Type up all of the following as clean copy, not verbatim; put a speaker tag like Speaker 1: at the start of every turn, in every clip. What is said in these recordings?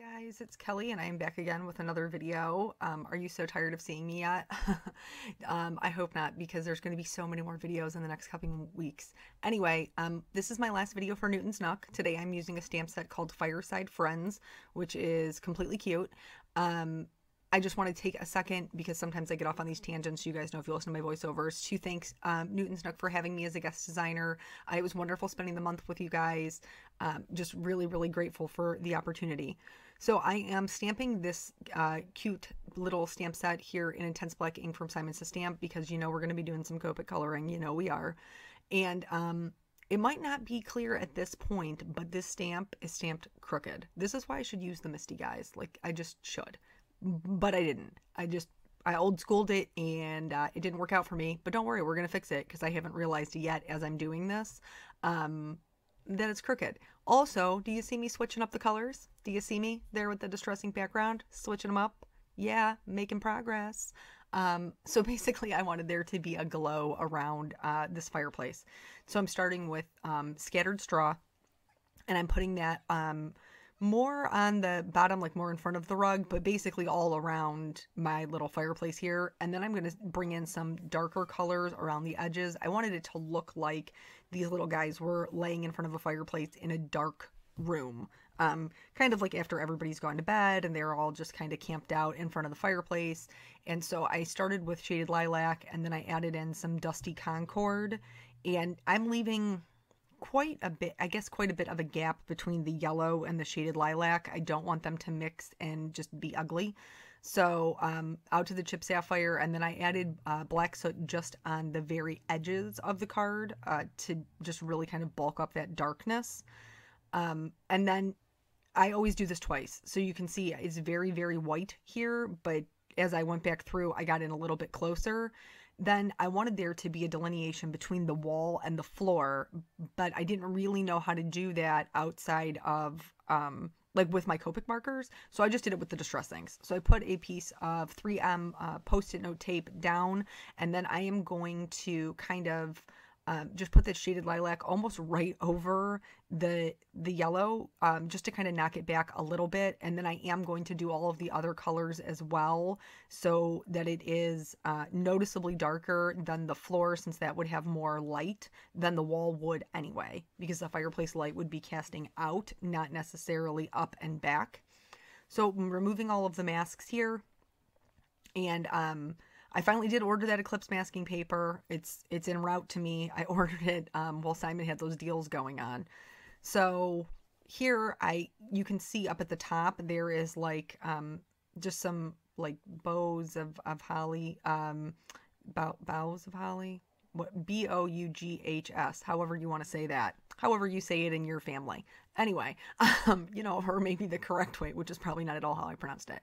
Speaker 1: Guys, it's Kelly and I am back again with another video. Are you so tired of seeing me yet? I hope not, because there's going to be so many more videos in the next couple weeks. Anyway, this is my last video for Newton's Nook. Today I'm using a stamp set called Fireside Friends, which is completely cute. I just want to take a second, because sometimes I get off on these tangents, you guys know if you listen to my voiceovers, to thank Newton's Nook for having me as a guest designer. It was wonderful spending the month with you guys. Just really, really grateful for the opportunity. So I am stamping this cute little stamp set here in Intense Black ink from Simon Says Stamp, because you know we're going to be doing some Copic coloring, you know we are. And it might not be clear at this point, but this stamp is stamped crooked. This is why I should use the Misty, guys. Like, I just should. But I didn't. I old schooled it and it didn't work out for me. But don't worry, we're going to fix it, because I haven't realized yet as I'm doing this that it's crooked. Also, do you see me switching up the colors? Do you see me there with the distressing background? Switching them up? Yeah, making progress. So basically I wanted there to be a glow around this fireplace. So I'm starting with scattered straw, and I'm putting that more on the bottom, like more in front of the rug, but basically all around my little fireplace here. And then I'm going to bring in some darker colors around the edges. I wanted it to look like these little guys were laying in front of a fireplace in a dark room. Kind of like after everybody's gone to bed and they're all just kind of camped out in front of the fireplace. And so I started with shaded lilac, and then I added in some dusty concord, and I'm leaving quite a bit of a gap between the yellow and the shaded lilac. I don't want them to mix and just be ugly. So out to the chip sapphire, and then I added black soot just on the very edges of the card to just really kind of bulk up that darkness. And then I always do this twice. So you can see it's very, very white here, but as I went back through, I got in a little bit closer. Then I wanted there to be a delineation between the wall and the floor, but I didn't really know how to do that outside of like with my Copic markers. So I just did it with the distress inks. So I put a piece of 3M post-it note tape down, and then I am going to kind of just put that shaded lilac almost right over the yellow, just to kind of knock it back a little bit. And then I am going to do all of the other colors as well, so that it is noticeably darker than the floor, since that would have more light than the wall would anyway, because the fireplace light would be casting out, not necessarily up and back. So I'm removing all of the masks here, and I finally did order that Eclipse masking paper. It's en route to me. I ordered it while Simon had those deals going on. So here you can see up at the top there is like just some like bows of holly, boughs of holly. What, Boughs, however you want to say that, however you say it in your family. Anyway, you know, or maybe the correct way, which is probably not at all how I pronounced it.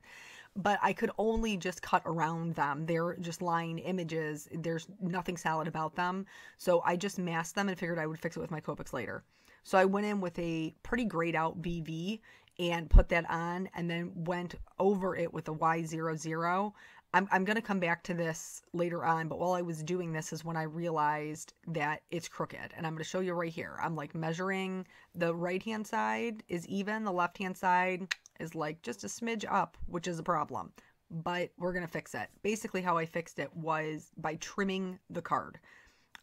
Speaker 1: But I could only just cut around them. They're just line images. There's nothing solid about them. So I just masked them and figured I would fix it with my Copics later. So I went in with a pretty grayed out BV and put that on, and then went over it with a Y00. I'm going to come back to this later on, but while I was doing this is when I realized that it's crooked. And I'm going to show you right here. I'm like measuring, the right-hand side is even, the left-hand side is like just a smidge up, which is a problem. But we're going to fix it. Basically how I fixed it was by trimming the card.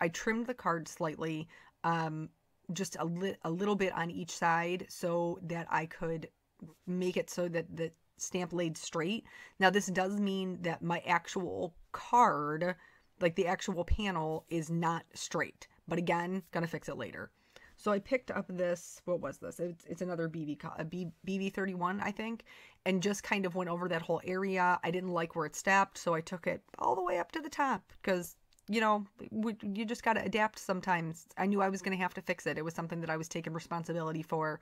Speaker 1: I trimmed the card slightly, just a little bit on each side, so that I could make it so that the stamp laid straight. Now this does mean that my actual card, like the actual panel, is not straight, but again, gonna fix it later. So I picked up this, what was this? It's another BB31, I think, and just kind of went over that whole area. I didn't like where it stopped, so I took it all the way up to the top, because you know, you just got to adapt sometimes. I knew I was going to have to fix it. It was something that I was taking responsibility for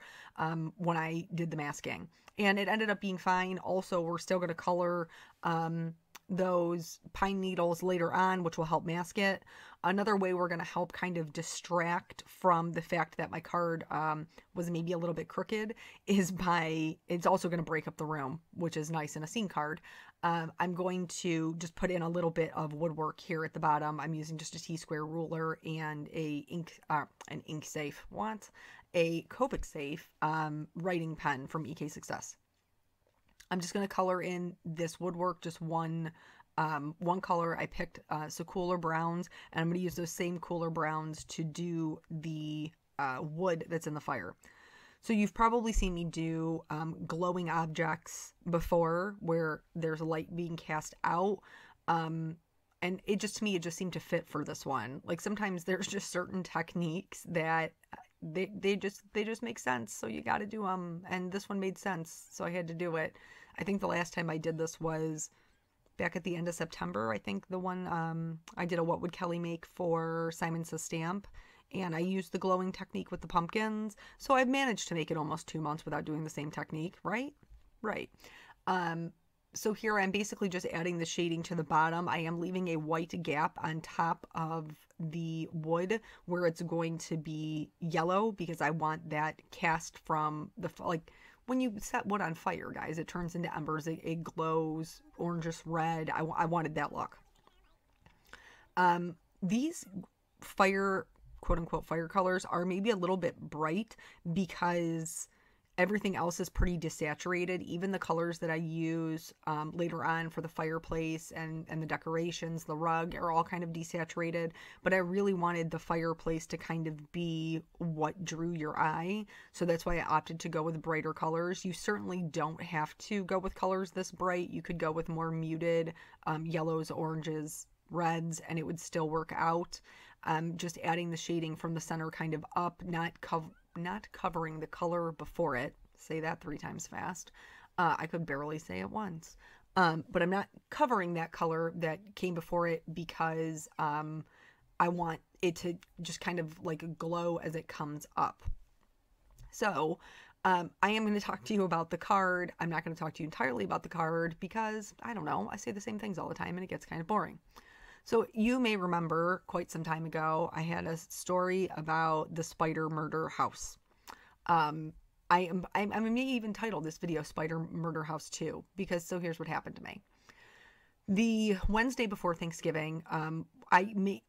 Speaker 1: when I did the masking. And it ended up being fine. Also, we're still going to color those pine needles later on, which will help mask it. Another way we're going to help kind of distract from the fact that my card was maybe a little bit crooked is by, it's also going to break up the room, which is nice in a scene card. I'm going to just put in a little bit of woodwork here at the bottom. I'm using just a T-square ruler and an ink safe. What? A Copic safe writing pen from EK Success. I'm just going to color in this woodwork, just one color. I picked some cooler browns, and I'm going to use those same cooler browns to do the wood that's in the fire. So you've probably seen me do glowing objects before where there's light being cast out. And it just, to me, it just seemed to fit for this one. Like sometimes there's just certain techniques that they just make sense. So you got to do them. And this one made sense. So I had to do it. I think the last time I did this was back at the end of September. I think the one I did a What Would Kelly Make for Simon Says Stamp. And I used the glowing technique with the pumpkins. So I've managed to make it almost 2 months without doing the same technique, right? Right. So here I'm basically just adding the shading to the bottom. I am leaving a white gap on top of the wood where it's going to be yellow because I want that cast from the, like when you set wood on fire, guys, it turns into embers. It glows orangish red. I wanted that look. These fire, quote unquote, fire colors are maybe a little bit bright because everything else is pretty desaturated. Even the colors that I use later on for the fireplace and the decorations, the rug, are all kind of desaturated. But I really wanted the fireplace to kind of be what drew your eye. So that's why I opted to go with brighter colors. You certainly don't have to go with colors this bright. You could go with more muted yellows, oranges, reds, and it would still work out. Just adding the shading from the center kind of up, not covering the color before it. Say that 3 times fast. I could barely say it once. But I'm not covering that color that came before it because I want it to just kind of like glow as it comes up. So I am going to talk to you about the card. I'm not going to talk to you entirely about the card because, I don't know, I say the same things all the time and it gets kind of boring. So you may remember quite some time ago, I had a story about the spider murder house. I may even title this video Spider Murder House 2 because so here's what happened to me. The Wednesday before Thanksgiving,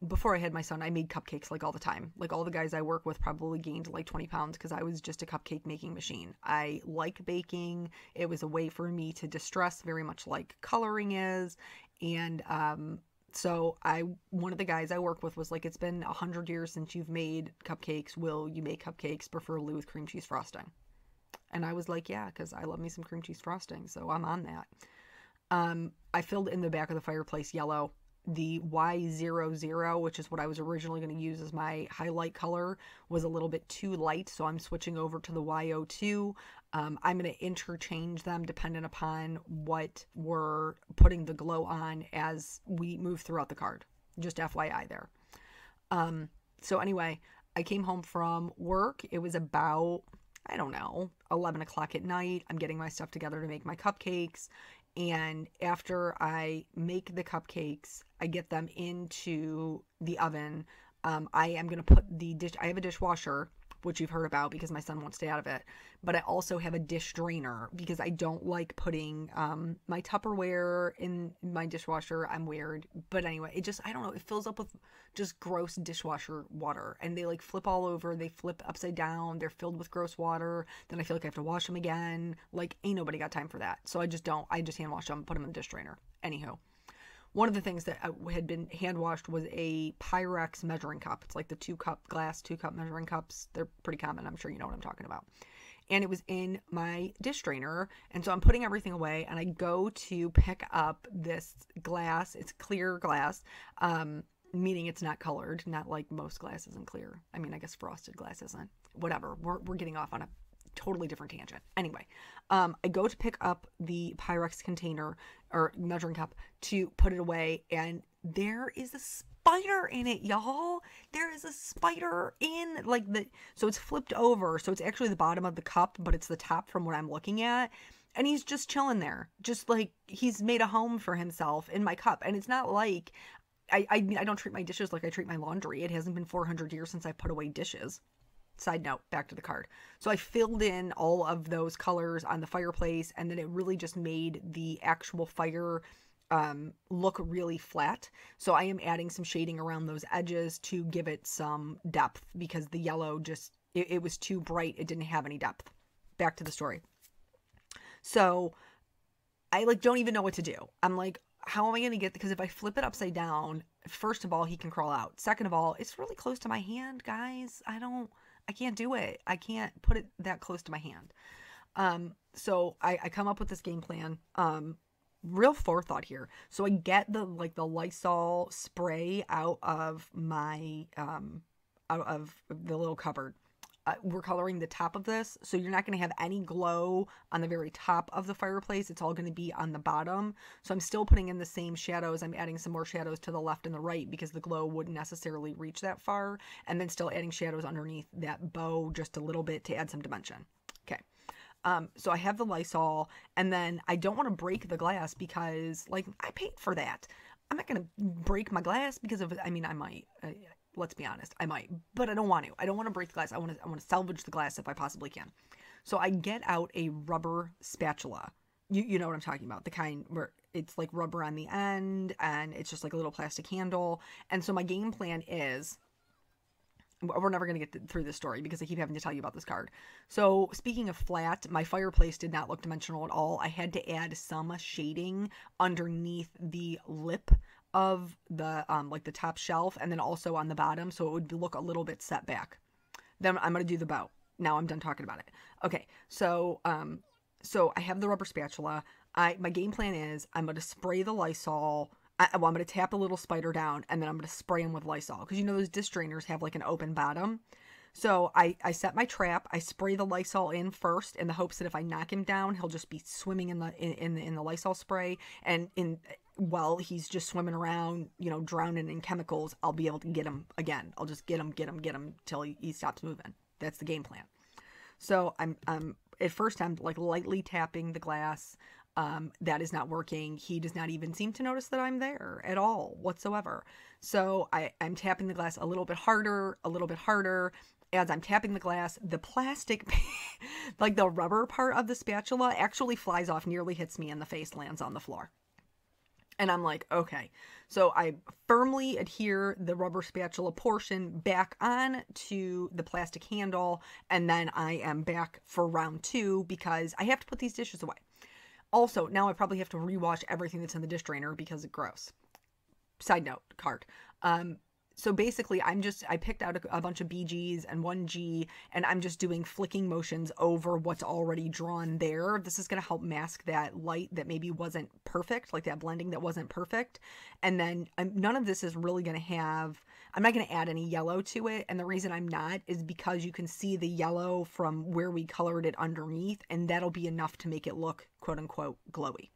Speaker 1: before I had my son, I made cupcakes like all the time. Like all the guys I work with probably gained like 20 pounds because I was just a cupcake making machine. I like baking. It was a way for me to distress, very much like coloring is. And so one of the guys I work with was like, it's been 100 years since you've made cupcakes. Will you make cupcakes, preferably with cream cheese frosting? And I was like, yeah, because I love me some cream cheese frosting. So I'm on that. I filled in the back of the fireplace yellow. The Y00, which is what I was originally going to use as my highlight color, was a little bit too light. So I'm switching over to the Y02. I'm going to interchange them dependent upon what we're putting the glow on as we move throughout the card. Just FYI there. So anyway, I came home from work. It was about, I don't know, 11 o'clock at night. I'm getting my stuff together to make my cupcakes. And after I make the cupcakes, I get them into the oven. I am going to put the dish, I have a dishwasher, which you've heard about because my son won't stay out of it. But I also have a dish drainer because I don't like putting my Tupperware in my dishwasher. I'm weird. But anyway, it just, I don't know, it fills up with just gross dishwasher water. And they like flip all over. They flip upside down. They're filled with gross water. Then I feel like I have to wash them again. Like, ain't nobody got time for that. So I just don't. I just hand wash them, put them in the dish drainer. Anywho. One of the things that had been hand washed was a Pyrex measuring cup. It's like the 2-cup glass, 2-cup measuring cups. They're pretty common. I'm sure you know what I'm talking about. And it was in my dish drainer. And so I'm putting everything away and I go to pick up this glass. It's clear glass, meaning it's not colored, not like most glass isn't clear. I mean, I guess frosted glass isn't. Whatever. We're getting off on a totally different tangent. Anyway, I go to pick up the Pyrex container or measuring cup to put it away, and there is a spider in it, y'all. There is a spider in like so it's flipped over. So it's actually the bottom of the cup, but it's the top from what I'm looking at. And he's just chilling there, just like he's made a home for himself in my cup. And it's not like I don't treat my dishes like I treat my laundry. It hasn't been 400 years since I put away dishes. Side note, back to the card. So I filled in all of those colors on the fireplace, and then it really just made the actual fire look really flat. So I am adding some shading around those edges to give it some depth because the yellow just, it was too bright. It didn't have any depth. Back to the story. So I like don't even know what to do. I'm like, how am I going to get, because if I flip it upside down, first of all, he can crawl out. Second of all, it's really close to my hand, guys. I can't do it. I can't put it that close to my hand. So I come up with this game plan. Real forethought here. So I get the Lysol spray out of the little cupboard. We're coloring the top of this, so you're not going to have any glow on the very top of the fireplace. It's all going to be on the bottom. So I'm still putting in the same shadows. I'm adding some more shadows to the left and the right because the glow wouldn't necessarily reach that far, and then still adding shadows underneath that bow just a little bit to add some dimension. Okay. So I have the Lysol, and then I don't want to break the glass because, like, I paid for that. I'm not going to break my glass because of, I mean, I might. Let's be honest, I might, but I don't want to. I don't want to break the glass. I want to salvage the glass if I possibly can. So I get out a rubber spatula. You know what I'm talking about, the kind where it's like rubber on the end and it's just like a little plastic handle. And so my game plan is, we're never going to get through this story because I keep having to tell you about this card. So speaking of flat, my fireplace did not look dimensional at all. I had to add some shading underneath the lip of the like the top shelf, and then also on the bottom, so it would look a little bit set back. Then I'm going to do the bow. Now I'm done talking about it. Okay, so I have the rubber spatula. My game plan is I'm going to spray the Lysol. I'm going to tap a little spider down, and then I'm going to spray him with Lysol, because you know those dish drainers have like an open bottom. So I set my trap. I spray the Lysol in first in the hopes that if I knock him down, he'll just be swimming in the Lysol spray, and while he's just swimming around, you know, drowning in chemicals, I'll be able to get him again. I'll just get him till he stops moving. That's the game plan. So I'm at first I'm like lightly tapping the glass. That is not working. He does not even seem to notice that I'm there at all whatsoever. So I'm tapping the glass a little bit harder. As I'm tapping the glass, the plastic, like the rubber part of the spatula, actually flies off, nearly hits me in the face, lands on the floor. And I'm like, okay. So I firmly adhere the rubber spatula portion back on to the plastic handle, and then I am back for round 2 because I have to put these dishes away. Also, now I probably have to rewash everything that's in the dish drainer because it's gross. Side note, card. So basically, I picked out a bunch of BGs and 1G, and I'm just doing flicking motions over what's already drawn there. This is going to help mask that light that maybe wasn't perfect, like that blending that wasn't perfect. And then none of this is really going to have, I'm not going to add any yellow to it. And the reason I'm not is because you can see the yellow from where we colored it underneath, and that'll be enough to make it look quote unquote glowy.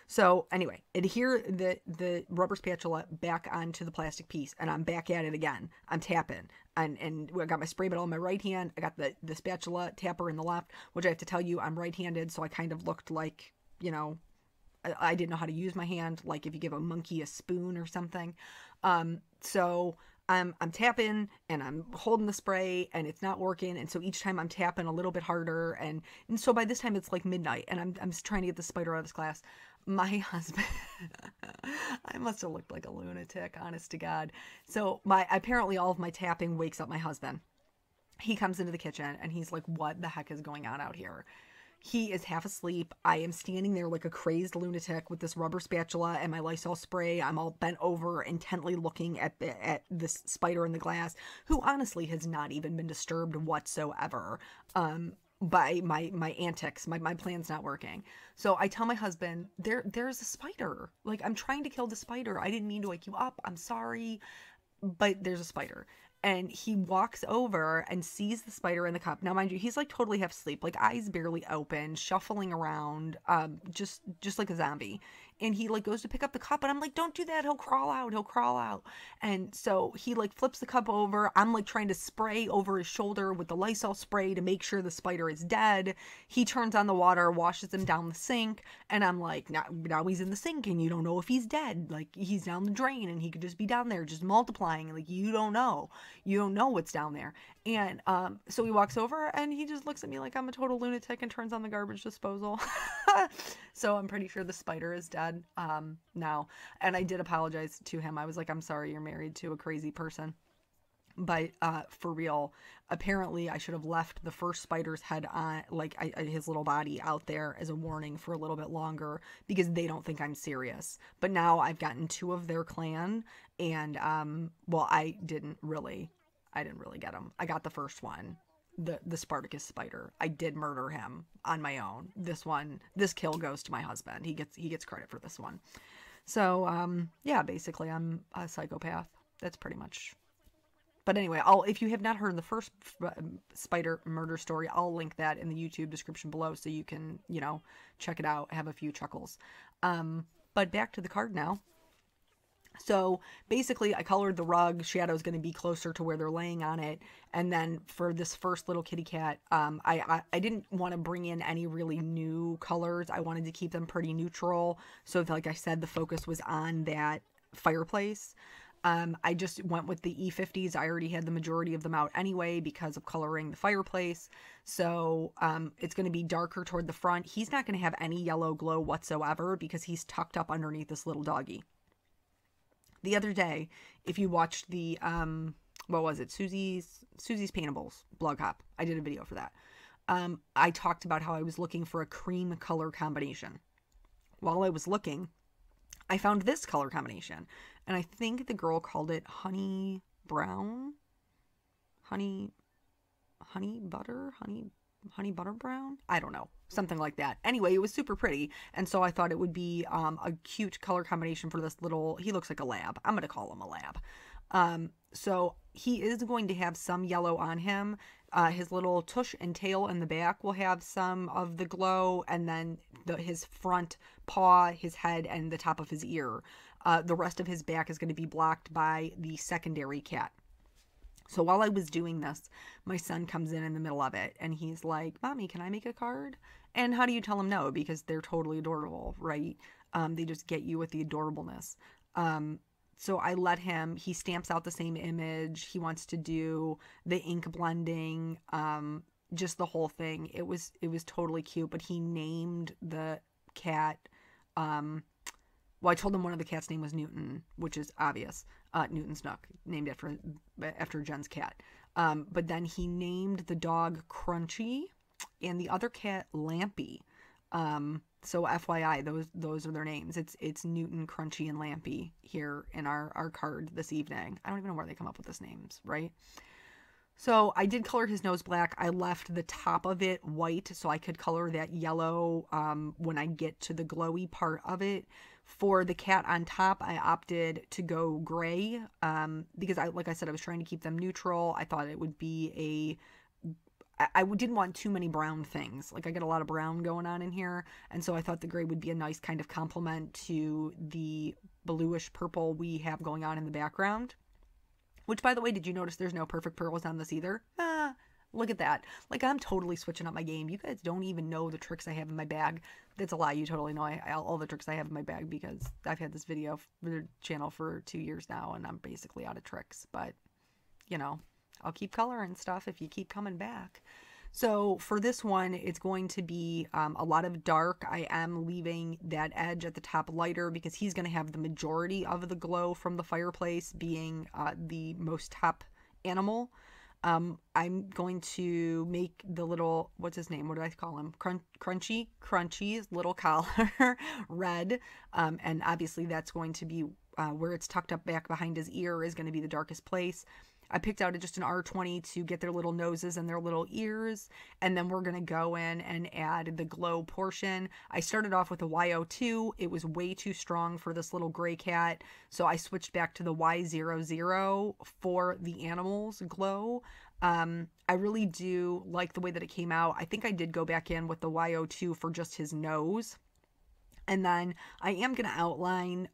Speaker 1: So anyway, adhere the rubber spatula back onto the plastic piece, and I'm back at it again. I'm tapping, and I got my spray bottle in my right hand. I got the spatula tapper in the left, which I have to tell you, I'm right-handed, so I kind of looked like, you know, I didn't know how to use my hand, like if you give a monkey a spoon or something. So I'm tapping and I'm holding the spray and it's not working. And so each time I'm tapping a little bit harder. And so by this time it's like midnight and I'm trying to get the spider out of this glass. My husband, I must have looked like a lunatic, honest to God. So apparently all of my tapping wakes up my husband. He comes into the kitchen and he's like, what the heck is going on out here? He is half asleep. I am standing there like a crazed lunatic with this rubber spatula and my Lysol spray. I'm all bent over, intently looking at this spider in the glass, who honestly has not even been disturbed whatsoever by my antics. My plan's not working. So I tell my husband, there's a spider. Like, I'm trying to kill the spider. I didn't mean to wake you up. I'm sorry, but there's a spider. And he walks over and sees the spider in the cup. Now, mind you, he's like totally half asleep, like eyes barely open, shuffling around, just like a zombie. And he like goes to pick up the cup, and I'm like, don't do that. He'll crawl out. And so he like flips the cup over. I'm like trying to spray over his shoulder with the Lysol spray to make sure the spider is dead. He turns on the water, washes him down the sink. And I'm like, now he's in the sink and you don't know if he's dead. Like, he's down the drain and he could just be down there just multiplying. Like, you don't know what's down there. And so he walks over and he just looks at me like I'm a total lunatic and turns on the garbage disposal. So I'm pretty sure the spider is dead now. And I did apologize to him. I was like, I'm sorry, you're married to a crazy person. But for real, apparently I should have left the first spider's head on, like his little body out there as a warning for a little bit longer because they don't think I'm serious. But now I've gotten 2 of their clan, and well, I didn't really get him. I got the first one, the Spartacus spider. I did murder him on my own. This kill goes to my husband. He gets credit for this one. So yeah, basically I'm a psychopath. That's pretty much. But anyway, if you have not heard the first spider murder story, I'll link that in the YouTube description below so you can, check it out, have a few chuckles. But back to the card now. So basically I colored the rug. Shadow's going to be closer to where they're laying on it. And then for this first little kitty cat, I didn't want to bring in any really new colors. I wanted to keep them pretty neutral. So like I said, the focus was on that fireplace. I just went with the E50s. I already had the majority of them out anyway because of coloring the fireplace. So it's going to be darker toward the front. He's not going to have any yellow glow whatsoever because he's tucked up underneath this little doggy. The other day, if you watched the, what was it? Susie's Paintables blog hop. I did a video for that. I talked about how I was looking for a cream color combination. While I was looking, I found this color combination. And I think the girl called it honey brown, honey butter brown. I don't know, something like that. Anyway, it was super pretty. And so I thought it would be a cute color combination for this little, he looks like a lab. I'm going to call him a lab. So he is going to have some yellow on him. His little tush and tail in the back will have some of the glow, and then his front paw, his head, and the top of his ear. The rest of his back is going to be blocked by the secondary cat. So while I was doing this, my son comes in the middle of it, and he's like, "Mommy, can I make a card?" And how do you tell him no? Because they're totally adorable, right? They just get you with the adorableness. So I let him, he stamps out the same image. He wants to do the ink blending, just the whole thing. It was totally cute, but he named the cat, well, I told him one of the cat's name was Newton, which is obvious. Newton's Nook, named after Jen's cat. But then he named the dog Crunchy and the other cat Lampy. So FYI, those are their names. It's Newton, Crunchy, and Lampy here in our card this evening. I don't even know where they come up with these names, right? So I did color his nose black. I left the top of it white so I could color that yellow when I get to the glowy part of it. For the cat on top, I opted to go gray because like I said, I was trying to keep them neutral. I thought it would be I didn't want too many brown things. Like I get a lot of brown going on in here. And so I thought the gray would be a nice kind of complement to the bluish purple we have going on in the background. Which, by the way, did you notice there's no perfect pearls on this either? Look at that. Like, I'm totally switching up my game. You guys don't even know the tricks I have in my bag. That's a lie. You totally know all the tricks I have in my bag because I've had this video for the channel for 2 years now, and I'm basically out of tricks. But, I'll keep coloring stuff if you keep coming back. So for this one, it's going to be a lot of dark. I am leaving that edge at the top lighter because he's going to have the majority of the glow from the fireplace, being the most top animal. I'm going to make the little, what's his name? What did I call him? Crunchy's little collar red. And obviously that's going to be where it's tucked up back behind his ear is going to be the darkest place. I picked out just an R20 to get their little noses and their little ears, and then we're going to go in and add the glow portion. I started off with a Y02. It was way too strong for this little gray cat, so I switched back to the Y00 for the animal's glow. I really do like the way that it came out. I think I did go back in with the Y02 for just his nose. And then I am going to outline,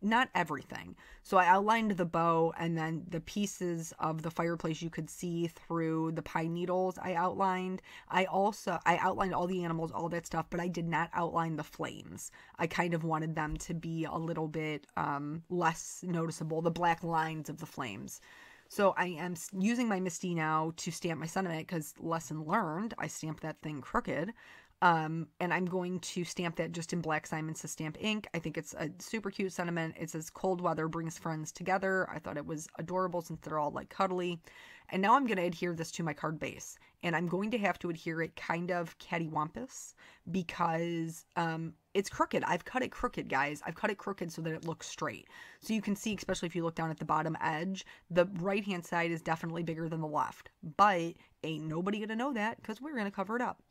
Speaker 1: not everything. So I outlined the bow and then the pieces of the fireplace you could see through the pine needles I outlined. I outlined all the animals, all that stuff, but I did not outline the flames. I kind of wanted them to be a little bit less noticeable, the black lines of the flames. So I am using my Misty now to stamp my sentiment because lesson learned, I stamped that thing crooked. And I'm going to stamp that just in black Simon Says stamp ink. I think it's a super cute sentiment. It says cold weather brings friends together. I thought it was adorable since they're all like cuddly. And now I'm going to adhere this to my card base, and I'm going to have to adhere it kind of cattywampus because it's crooked. I've cut it crooked, guys. I've cut it crooked so that it looks straight. So you can see, especially if you look down at the bottom edge, the right hand side is definitely bigger than the left, but ain't nobody gonna know that because we're gonna cover it up.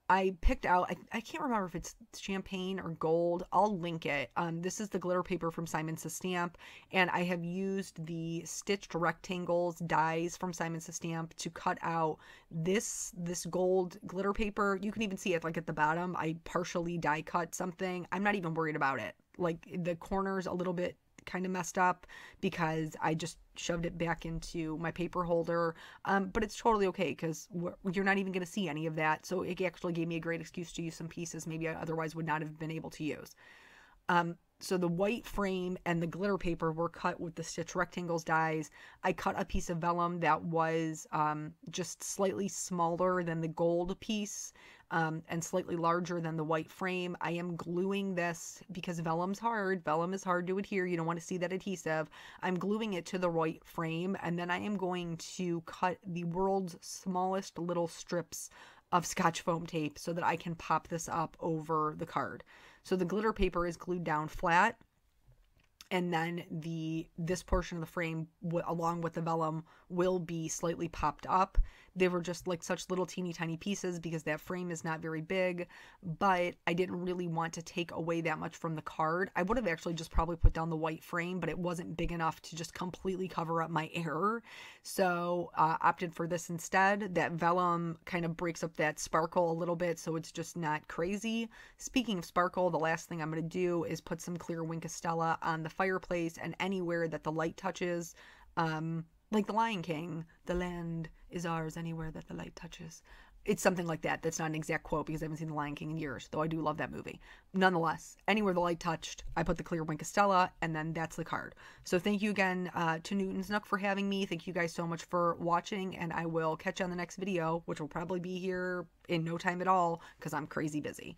Speaker 1: I picked out, I can't remember if it's champagne or gold. I'll link it. This is the glitter paper from Simon Says Stamp, and I have used the stitched rectangles dies from Simon Says Stamp to cut out this gold glitter paper. You can even see it like at the bottom. I partially die cut something. I'm not even worried about it. Like the corners a little bit kind of messed up because I just shoved it back into my paper holder, but it's totally okay because you're not even going to see any of that, so it actually gave me a great excuse to use some pieces maybe I otherwise would not have been able to use. So the white frame and the glitter paper were cut with the stitch rectangles dies. I cut a piece of vellum that was just slightly smaller than the gold piece and slightly larger than the white frame. I am gluing this because vellum's hard. Vellum is hard to adhere. You don't want to see that adhesive. I'm gluing it to the white frame, and then I am going to cut the world's smallest little strips of Scotch foam tape so that I can pop this up over the card. So the glitter paper is glued down flat, and then this portion of the frame along with the vellum will be slightly popped up. They were just like such little teeny tiny pieces because that frame is not very big, but I didn't really want to take away that much from the card. I would have actually just probably put down the white frame, but it wasn't big enough to just completely cover up my error. So opted for this instead. That vellum kind of breaks up that sparkle a little bit, so it's just not crazy. Speaking of sparkle, the last thing I'm going to do is put some clear Wink of Stella on the fireplace and anywhere that the light touches. Like the Lion King, the land is ours anywhere that the light touches. It's something like that. That's not an exact quote because I haven't seen the Lion King in years, though I do love that movie. Nonetheless, anywhere the light touched, I put the clear Wink of Stella, and then that's the card. So thank you again to Newton's Nook for having me. Thank you guys so much for watching, and I will catch you on the next video, which will probably be here in no time at all because I'm crazy busy.